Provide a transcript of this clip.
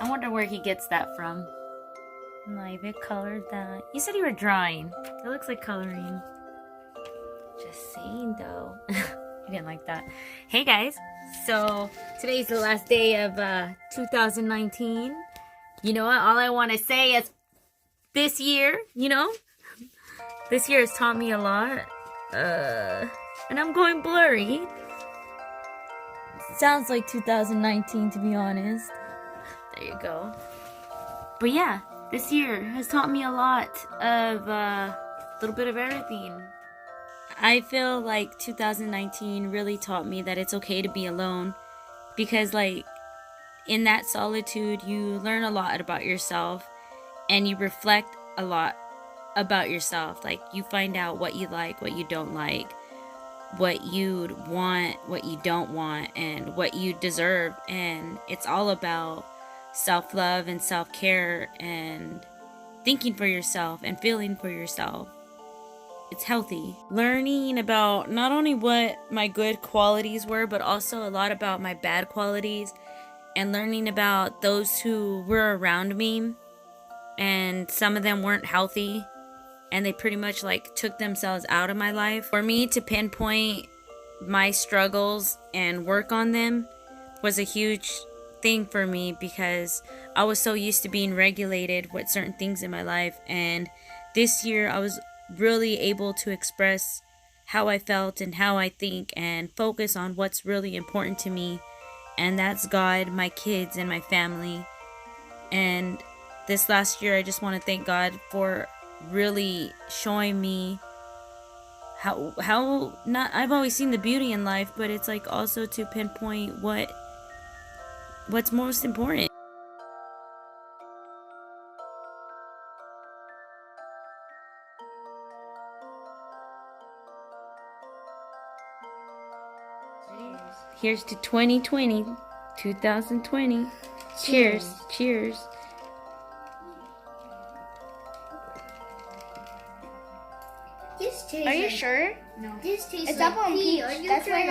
I wonder where he gets that from. Like, they colored that. You said you were drawing. It looks like coloring. Just saying, though. He didn't like that. Hey, guys. So, today's the last day of 2019. You know what? All I want to say is this year, this year has taught me a lot. And I'm going blurry. Sounds like 2019, to be honest. There you go. But yeah, this year has taught me a lot of a little bit of everything. I feel like 2019 really taught me that it's okay to be alone, because like in that solitude you learn a lot about yourself and you reflect a lot about yourself. Like, you find out what you like, what you don't like, what you want, what you don't want, and what you deserve. And it's all about self-love and self-care and thinking for yourself and feeling for yourself. It's healthy. Learning about not only what my good qualities were, but also a lot about my bad qualities, and learning about those who were around me, and some of them weren't healthy, and they pretty much like took themselves out of my life. For me to pinpoint my struggles and work on them was a huge thing for me, because I was so used to being regulated with certain things in my life. And this year I was really able to express how I felt and how I think, and focus on what's really important to me, and that's God, my kids, and my family. And this last year I just want to thank God for really showing me how not I've always seen the beauty in life, but it's like also to pinpoint what's most important. Here's to 2020. Cheers. Cheers. Are you sure? No. This tastes It's like up on pee. peach. Are you That's sure? why